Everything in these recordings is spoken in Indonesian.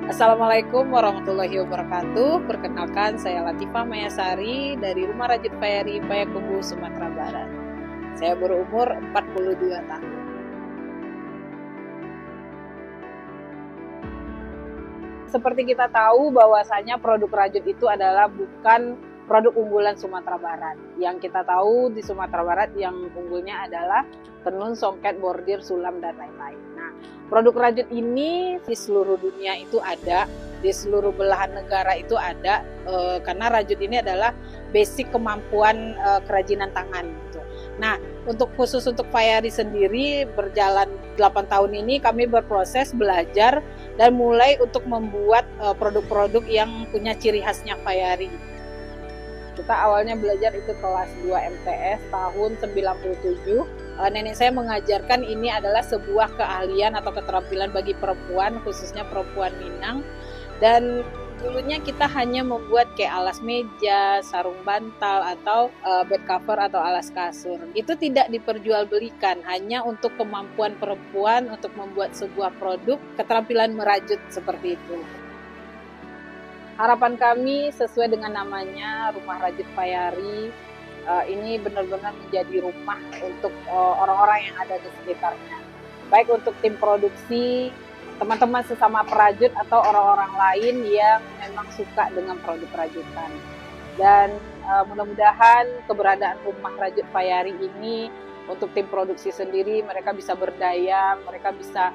Assalamualaikum warahmatullahi wabarakatuh. Perkenalkan, saya Latifah Mayasari dari Rumah Rajut Payari, Payakumbuh, Sumatera Barat. Saya berumur 42 tahun. Seperti kita tahu bahwasanya produk rajut itu adalah bukan produk unggulan Sumatera Barat. Yang kita tahu di Sumatera Barat yang unggulnya adalah tenun, songket, bordir, sulam, dan lain-lain. Nah, produk rajut ini di seluruh dunia itu ada, di seluruh belahan negara itu ada, karena rajut ini adalah basic kemampuan kerajinan tangan. Gitu. Nah, khusus untuk Payari sendiri berjalan 8 tahun ini kami berproses belajar dan mulai untuk membuat produk-produk yang punya ciri khasnya Payari. Kita awalnya belajar itu kelas 2 MTS tahun 97. Nenek saya mengajarkan ini adalah sebuah keahlian atau keterampilan bagi perempuan, khususnya perempuan Minang. Dan dulunya kita hanya membuat kayak alas meja, sarung bantal, atau bed cover atau alas kasur. Itu tidak diperjualbelikan, hanya untuk kemampuan perempuan untuk membuat sebuah produk keterampilan merajut seperti itu. Harapan kami sesuai dengan namanya Rumah Rajut Payari, ini benar-benar menjadi rumah untuk orang-orang yang ada di sekitarnya. Baik untuk tim produksi, teman-teman sesama perajut, atau orang-orang lain yang memang suka dengan produk rajutan. Dan mudah-mudahan keberadaan Rumah Rajut Payari ini untuk tim produksi sendiri, mereka bisa berdaya, mereka bisa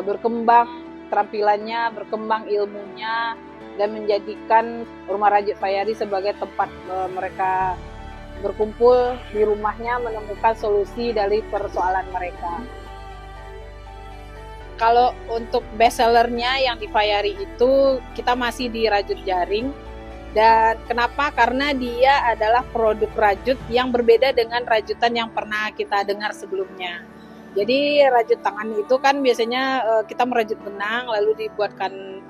berkembang keterampilannya, berkembang ilmunya, dan menjadikan Rumah Rajut Payari sebagai tempat mereka berkumpul di rumahnya menemukan solusi dari persoalan mereka. Kalau untuk best sellernya yang di Payari itu kita masih di rajut jaring. Dan kenapa? Karena dia adalah produk rajut yang berbeda dengan rajutan yang pernah kita dengar sebelumnya. Jadi rajut tangan itu kan biasanya kita merajut benang lalu dibuatkan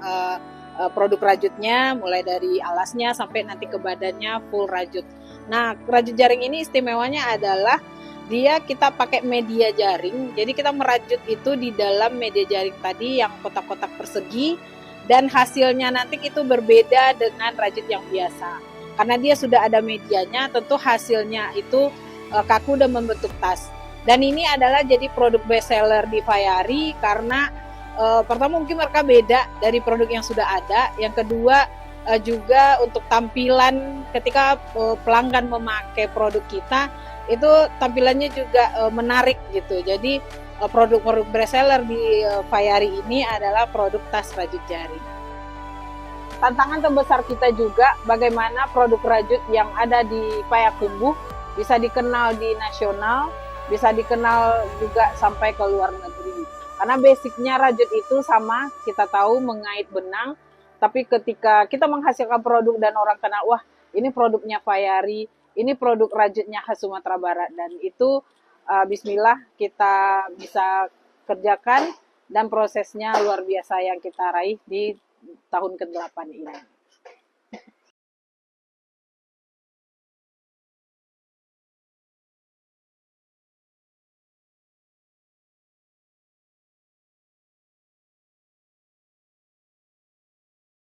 produk rajutnya mulai dari alasnya sampai nanti ke badannya full rajut. Nah, rajut jaring ini istimewanya adalah dia kita pakai media jaring. Jadi kita merajut itu di dalam media jaring tadi yang kotak-kotak persegi, dan hasilnya nanti itu berbeda dengan rajut yang biasa. Karena dia sudah ada medianya, tentu hasilnya itu kaku dan membentuk tas. Dan ini adalah jadi produk best seller di Payari karena pertama mungkin mereka beda dari produk yang sudah ada. Yang kedua juga untuk tampilan ketika pelanggan memakai produk kita itu tampilannya juga menarik gitu. Jadi produk-produk best seller di Payari ini adalah produk tas rajut jaring. Tantangan terbesar kita juga bagaimana produk rajut yang ada di Payakumbuh bisa dikenal di nasional, bisa dikenal juga sampai ke luar negeri. Karena basicnya rajut itu sama, kita tahu mengait benang, tapi ketika kita menghasilkan produk dan orang kenal, wah ini produknya Payari, ini produk rajutnya khas Sumatera Barat, dan itu bismillah kita bisa kerjakan dan prosesnya luar biasa yang kita raih di tahun ke-8 ini.